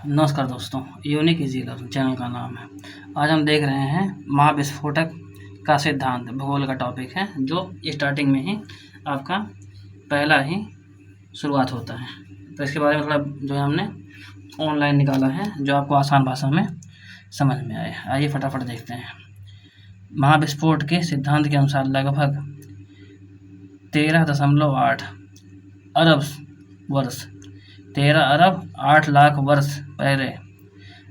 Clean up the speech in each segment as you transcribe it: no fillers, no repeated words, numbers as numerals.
नमस्कार दोस्तों, unique easy learn channel का नाम है। आज हम देख रहे हैं महाविस्फोटक का सिद्धांत, भूगोल का टॉपिक है, जो स्टार्टिंग में ही आपका पहला ही शुरुआत होता है। तो इसके बारे में थोड़ा जो है हमने ऑनलाइन निकाला है, जो आपको आसान भाषा में समझ में आए। आइए फटाफट देखते हैं। महाविस्फोट के सिद्धांत के अनुसार लगभग 13.8 अरब वर्ष 13 अरब 8 लाख वर्ष पहले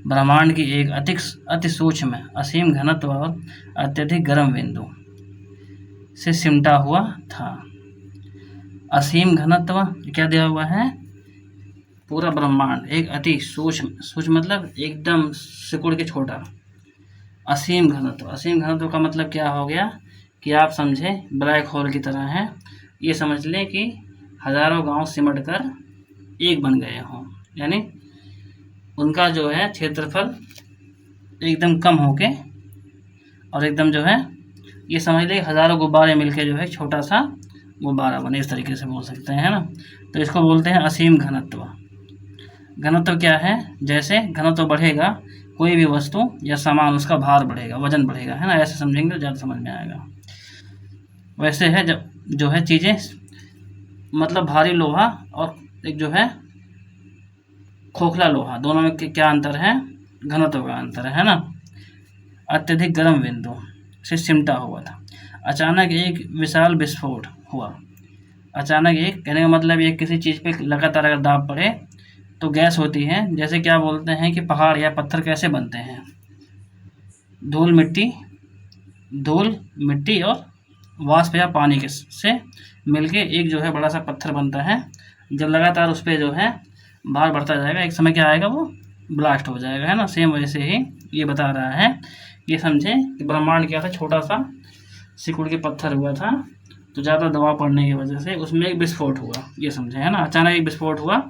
ब्रह्मांड की एक अति सूक्ष्म असीम घनत्व और अत्यधिक गर्म बिंदु से सिमटा हुआ था। असीम घनत्व क्या दिया हुआ है? पूरा ब्रह्मांड एक अति सूक्ष्म मतलब एकदम सिकुड़ के छोटा। असीम घनत्व का मतलब क्या हो गया कि आप समझे ब्लैक होल की तरह है। ये समझ लें कि हजारों गांव सिमट कर एक बन गए हों, यानी उनका जो है क्षेत्रफल एकदम कम होके और एकदम जो है ये समझ लीजिए हजारों गुब्बारे मिलके जो है छोटा सा गुब्बारा बने, इस तरीके से बोल सकते हैं ना। तो इसको बोलते हैं असीम घनत्व। घनत्व क्या है? जैसे घनत्व बढ़ेगा कोई भी वस्तु या सामान, उसका भार बढ़ेगा, वजन बढ़ेगा, है ना। ऐसे समझेंगे तो ज़्यादा समझ में आएगा। वैसे है जब जो है चीज़ें मतलब भारी लोहा और एक जो है खोखला लोहा, दोनों में क्या अंतर है? घनत्व का अंतर है ना। अत्यधिक गर्म बिंदु से सिमटा हुआ था। अचानक एक विशाल विस्फोट हुआ। अचानक एक कहने का मतलब ये किसी चीज़ पे लगातार अगर दाब पड़े तो गैस होती है। जैसे क्या बोलते हैं कि पहाड़ या पत्थर कैसे बनते हैं? धूल मिट्टी और वाष्प या पानी के से मिलके एक जो है बड़ा सा पत्थर बनता है। जब लगातार उस पर जो है भार बढ़ता जाएगा, एक समय क्या आएगा, वो ब्लास्ट हो जाएगा, है ना। सेम वैसे ही ये बता रहा है। ये समझे कि ब्रह्मांड क्या था, छोटा सा सिकुड़ के पत्थर हुआ था, तो ज़्यादा दबाव पड़ने की वजह से उसमें एक विस्फोट हुआ, ये समझे, है ना। अचानक एक विस्फोट हुआ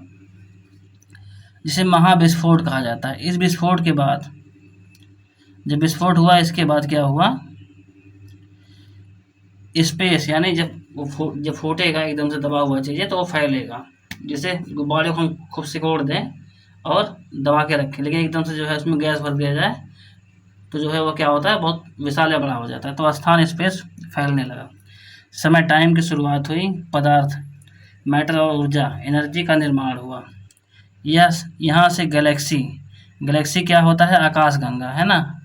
जिसे महाविस्फोट कहा जाता है। इस विस्फोट के बाद जब विस्फोट हुआ, इसके बाद क्या हुआ? स्पेस यानी जब फूटेगा एकदम से दबा हुआ चीज़ें तो वो फैलेगा। जैसे गुब्बारे को हम खूब सिकोड़ दें और दबा के रखें, लेकिन एकदम से जो है उसमें गैस भर दिया जाए तो जो है वो क्या होता है, बहुत विशाल या बड़ा हो जाता है। तो स्थान स्पेस फैलने लगा। समय टाइम की शुरुआत हुई। पदार्थ मैटर और ऊर्जा एनर्जी का निर्माण हुआ। यहाँ से गैलेक्सी क्या होता है? आकाशगंगा, है ना।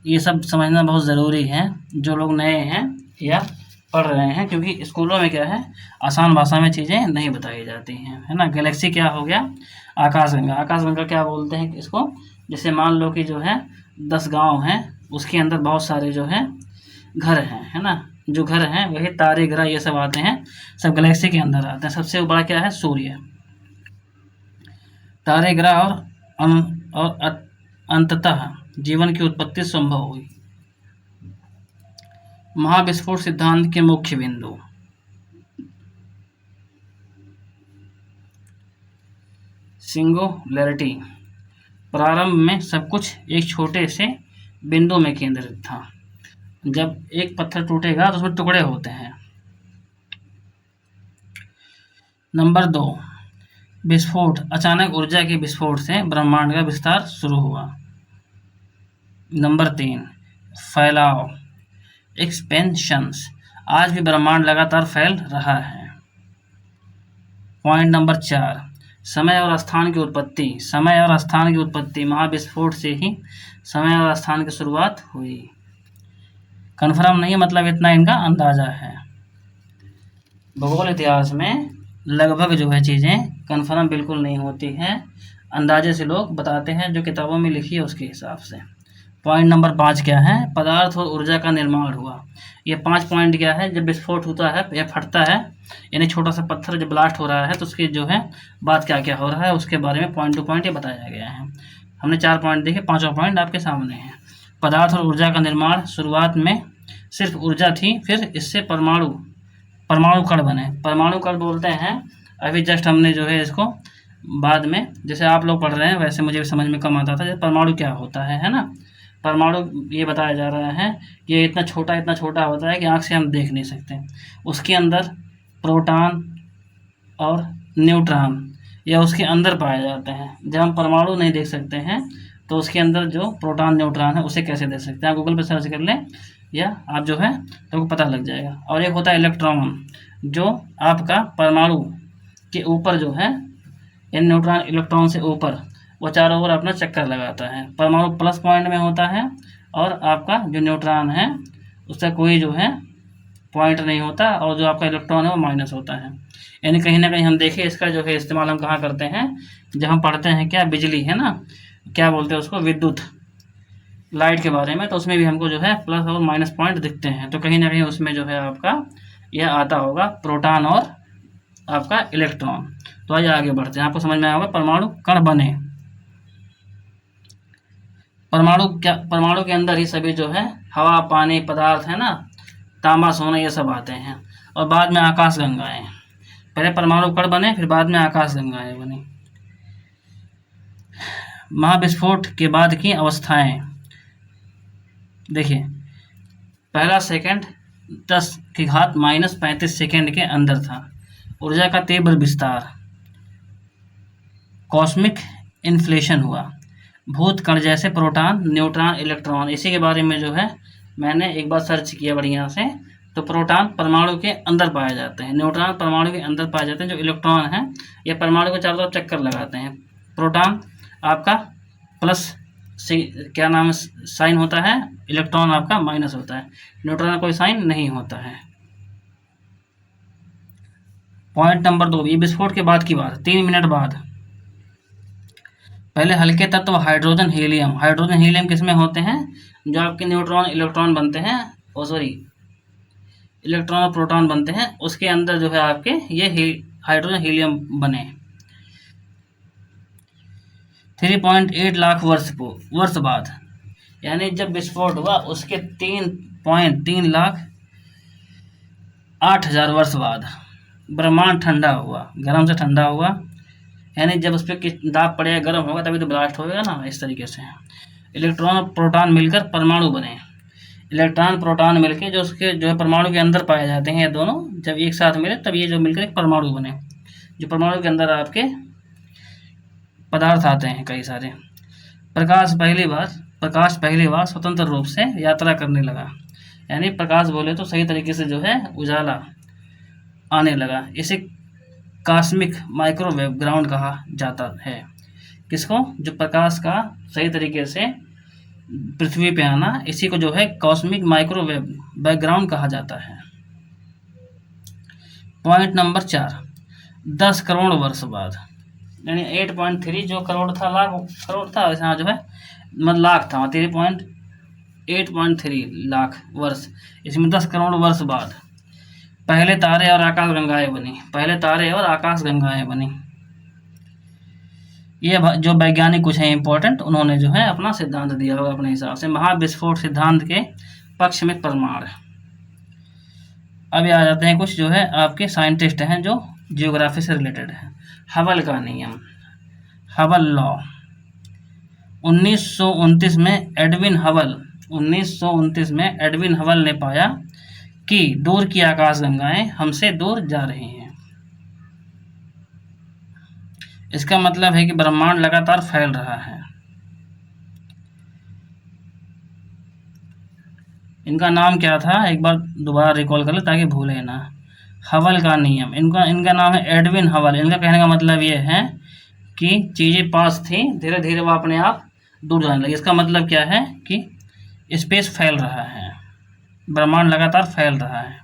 ये सब समझना बहुत ज़रूरी है, जो लोग नए हैं या पढ़ रहे हैं, क्योंकि स्कूलों में क्या है, आसान भाषा में चीज़ें नहीं बताई जाती हैं, है ना। गैलेक्सी क्या हो गया? आकाशगंगा क्या बोलते हैं इसको? जैसे मान लो कि जो है 10 गांव हैं, उसके अंदर बहुत सारे जो है घर हैं, है ना। जो घर हैं वही तारे ग्रह ये सब आते हैं, सब गैलेक्सी के अंदर आते हैं। सबसे बड़ा क्या है? सूर्य। तारे ग्रह और अंततः जीवन की उत्पत्ति संभव हुई। महाविस्फोट सिद्धांत के मुख्य बिंदु। सिंगुलैरिटी। प्रारंभ में सब कुछ एक छोटे से बिंदु में केंद्रित था। जब एक पत्थर टूटेगा तो उसमें टुकड़े होते हैं। नंबर 2, विस्फोट। अचानक ऊर्जा के विस्फोट से ब्रह्मांड का विस्तार शुरू हुआ। नंबर 3, फैलाव, एक्सपेंशंस। आज भी ब्रह्मांड लगातार फैल रहा है। पॉइंट नंबर 4, समय और स्थान की उत्पत्ति। महाविस्फोट से ही समय और स्थान की शुरुआत हुई। कन्फर्म नहीं, मतलब इतना इनका अंदाजा है। भूगोल इतिहास में लगभग जो है चीज़ें कन्फर्म बिल्कुल नहीं होती हैं, अंदाजे से लोग बताते हैं, जो किताबों में लिखी है उसके हिसाब से। पॉइंट नंबर 5 क्या है? पदार्थ और ऊर्जा का निर्माण हुआ। ये 5 पॉइंट क्या है? जब विस्फोट होता है या फटता है, यानी छोटा सा पत्थर जब ब्लास्ट हो रहा है, तो उसकी जो है बात क्या क्या हो रहा है, उसके बारे में पॉइंट टू पॉइंट ये बताया गया है। हमने 4 पॉइंट देखे, 5वां पॉइंट आपके सामने है। पदार्थ और ऊर्जा का निर्माण। शुरुआत में सिर्फ ऊर्जा थी, फिर इससे परमाणु कण बने। परमाणु कण बोलते हैं, अभी जस्ट हमने जो है इसको बाद में, जैसे आप लोग पढ़ रहे हैं वैसे मुझे समझ में कम आता था। जैसे परमाणु क्या होता है ना। परमाणु ये बताया जा रहा है कि ये इतना छोटा होता है कि आँख से हम देख नहीं सकते। उसके अंदर प्रोटॉन और न्यूट्रॉन या उसके अंदर पाए जाते हैं। जब हम परमाणु नहीं देख सकते हैं तो उसके अंदर जो प्रोटॉन न्यूट्रॉन है उसे कैसे देख सकते हैं, आप गूगल पर सर्च कर लें या आप जो है तो पता लग जाएगा। और एक होता है इलेक्ट्रॉन, जो आपका परमाणु के ऊपर जो है, इन न्यूट्रॉन इलेक्ट्रॉन से ऊपर वो चारों ओर अपना चक्कर लगाता है। परमाणु प्लस पॉइंट में होता है और आपका जो न्यूट्रॉन है उसका कोई जो है पॉइंट नहीं होता, और जो आपका इलेक्ट्रॉन है वो माइनस होता है। यानी कहीं ना कहीं हम देखें इसका जो है इस्तेमाल हम कहाँ करते हैं, जब हम पढ़ते हैं क्या, बिजली है ना, क्या बोलते हैं उसको, विद्युत लाइट के बारे में, तो उसमें भी हमको जो है प्लस और माइनस पॉइंट दिखते हैं। तो कहीं ना कहीं उसमें जो है आपका यह आता होगा प्रोटॉन और आपका इलेक्ट्रॉन। तो आइए आगे बढ़ते हैं, आपको समझ में आया होगा परमाणु कण बने। परमाणु के अंदर ही सभी जो है हवा पानी पदार्थ है ना, तांबा सोना ये सब आते हैं। और बाद में आकाश गंगाएं, पहले परमाणु कण बने फिर बाद में आकाश गंगाएं बनी। महाविस्फोट के बाद की अवस्थाएं देखिए, पहला सेकंड 10⁻⁻⁻³ सेकंड के अंदर था। ऊर्जा का तीव्र विस्तार, कॉस्मिक इन्फ्लेशन हुआ, भूत कण जैसे प्रोटॉन न्यूट्रॉन इलेक्ट्रॉन। इसी के बारे में जो है मैंने एक बार सर्च किया बढ़िया से, तो प्रोटॉन परमाणु के अंदर पाए जाते हैं, न्यूट्रॉन परमाणु के अंदर पाए जाते हैं। जो इलेक्ट्रॉन है ये परमाणु को चारों तरफ चक्कर लगाते हैं। प्रोटॉन आपका प्लस से क्या नाम साइन होता है, इलेक्ट्रॉन आपका माइनस होता है, न्यूट्रॉन का कोई साइन नहीं होता है। पॉइंट नंबर 2, ये विस्फोट के बाद की बात, 3 मिनट बाद। पहले हल्के तत्व हाइड्रोजन हीलियम। हाइड्रोजन हीलियम किसमें होते हैं, जो आपके न्यूट्रॉन इलेक्ट्रॉन बनते हैं, इलेक्ट्रॉन और प्रोटॉन बनते हैं, उसके अंदर जो है आपके ये हाइड्रोजन हीलियम बने। 3.8 लाख वर्ष बाद, यानी जब विस्फोट हुआ उसके 3.3 लाख 8,000 वर्ष बाद ब्रह्मांड ठंडा हुआ, गर्म से ठंडा हुआ। यानी जब उस पर दाब पड़ेगा, गर्म होगा तभी तो ब्लास्ट होगा ना। इस तरीके से इलेक्ट्रॉन और प्रोटॉन मिलकर परमाणु बने। इलेक्ट्रॉन प्रोटॉन मिलकर जो उसके जो है परमाणु के अंदर पाए जाते हैं, ये दोनों जब एक साथ मिले तब ये जो मिलकर एक परमाणु बने। जो परमाणु के अंदर आपके पदार्थ आते हैं कई सारे। प्रकाश पहली बार स्वतंत्र रूप से यात्रा करने लगा। यानी प्रकाश बोले तो सही तरीके से जो है उजाला आने लगा। इसे कॉस्मिक माइक्रोवेव ग्राउंड कहा जाता है। किसको, जो प्रकाश का सही तरीके से पृथ्वी पे आना, इसी को जो है कॉस्मिक माइक्रोवेव बैकग्राउंड कहा जाता है। पॉइंट नंबर 4, 10 करोड़ वर्ष बाद, यानी 8.3 जो करोड़ था, लाख करोड़ था, यहाँ जो है मतलब लाख था, 8.3 लाख वर्ष, इसमें 10 करोड़ वर्ष बाद पहले तारे और आकाश गंगाएं बनी। ये जो वैज्ञानिक कुछ हैं इंपॉर्टेंट, उन्होंने जो है अपना सिद्धांत दिया होगा अपने हिसाब से। महाविस्फोट सिद्धांत के पक्ष में प्रमाण। अभी आ जाते हैं कुछ जो है आपके साइंटिस्ट हैं जो जियोग्राफी से रिलेटेड है। हबल का नियम, हबल लॉ, 1929 में एडविन हबल ने पाया कि दूर की आकाशगंगाएं हमसे दूर जा रही हैं। इसका मतलब है कि ब्रह्मांड लगातार फैल रहा है। इनका नाम क्या था, एक बार दोबारा रिकॉल कर ले ताकि भूले ना। हबल का नियम, इनका नाम है एडविन हबल। इनका कहने का मतलब ये है कि चीज़ें पास थी, धीरे धीरे वो अपने आप दूर जाने लगी। इसका मतलब क्या है कि स्पेस फैल रहा है, ब्रह्मांड लगातार फैल रहा है।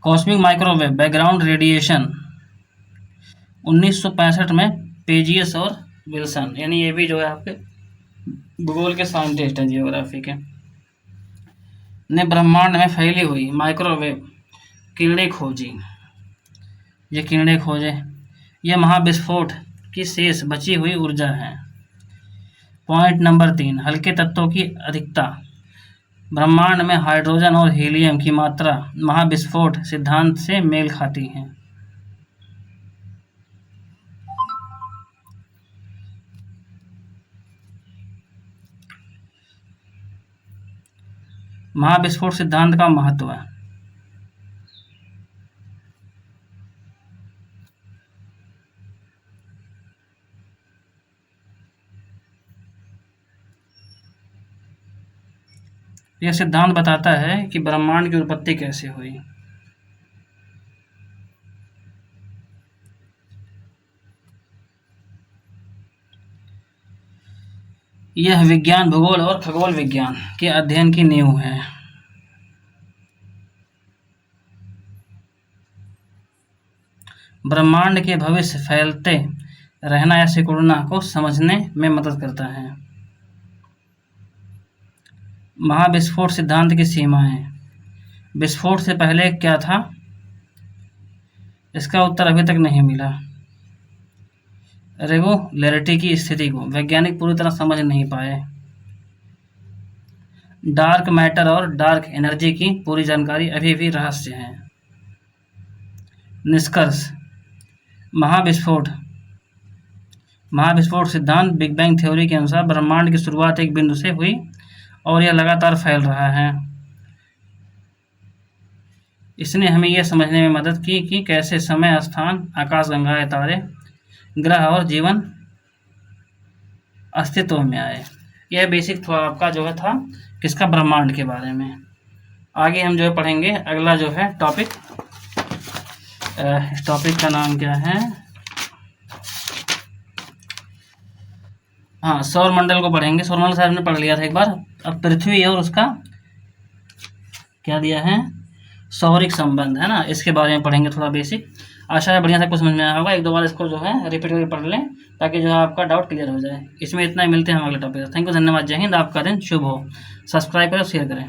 कॉस्मिक माइक्रोवेव बैकग्राउंड रेडिएशन, 1965 में पेजियस और विल्सन, यानी ये भी जो है आपके भूगोल के साइंटिस्ट हैं, जियोग्राफी के, ने ब्रह्मांड में फैली हुई माइक्रोवेव किरणें खोजी। ये किरणें खोजे, यह महाविस्फोट की शेष बची हुई ऊर्जा है। पॉइंट नंबर 3, हल्के तत्वों की अधिकता। ब्रह्मांड में हाइड्रोजन और हीलियम की मात्रा महाविस्फोट सिद्धांत से मेल खाती है। महाविस्फोट सिद्धांत का महत्व है। यह सिद्धांत बताता है कि ब्रह्मांड की उत्पत्ति कैसे हुई। यह विज्ञान, भूगोल और खगोल विज्ञान के अध्ययन की नींव है। ब्रह्मांड के भविष्य, फैलते रहना या सिकुड़ना को समझने में मदद करता है। महाविस्फोट सिद्धांत की सीमाएं। विस्फोट से पहले क्या था? इसका उत्तर अभी तक नहीं मिला। रेगुलरिटी की स्थिति को वैज्ञानिक पूरी तरह समझ नहीं पाए। डार्क मैटर और डार्क एनर्जी की पूरी जानकारी अभी भी रहस्य है। निष्कर्ष। महाविस्फोट सिद्धांत, बिग बैंग थ्योरी के अनुसार ब्रह्मांड की शुरुआत एक बिंदु से हुई और यह लगातार फैल रहा है। इसने हमें यह समझने में मदद की कि कैसे समय, स्थान, आकाशगंगाएं, तारे, ग्रह और जीवन अस्तित्व में आए। यह बेसिक थोड़ा आपका जो है था किसका, ब्रह्मांड के बारे में। आगे हम जो है पढ़ेंगे अगला जो है टॉपिक। इस टॉपिक का नाम क्या है? हाँ, सौरमंडल को पढ़ेंगे। सौरमंडल शायद हमने पढ़ लिया था एक बार। अब पृथ्वी और उसका क्या दिया है, सौरिक संबंध है ना, इसके बारे में पढ़ेंगे थोड़ा बेसिक। आशा है बढ़िया से कुछ समझ में आया होगा। एक दो बार इसको जो है रिपीट करके पढ़ लें ताकि जो है आपका डाउट क्लियर हो जाए। इसमें इतना ही, मिलते हैं हम अगले टॉपिक। थैंक यू, धन्यवाद, जय हिंद। आपका दिन शुभ हो। सब्सक्राइब करें, शेयर करें।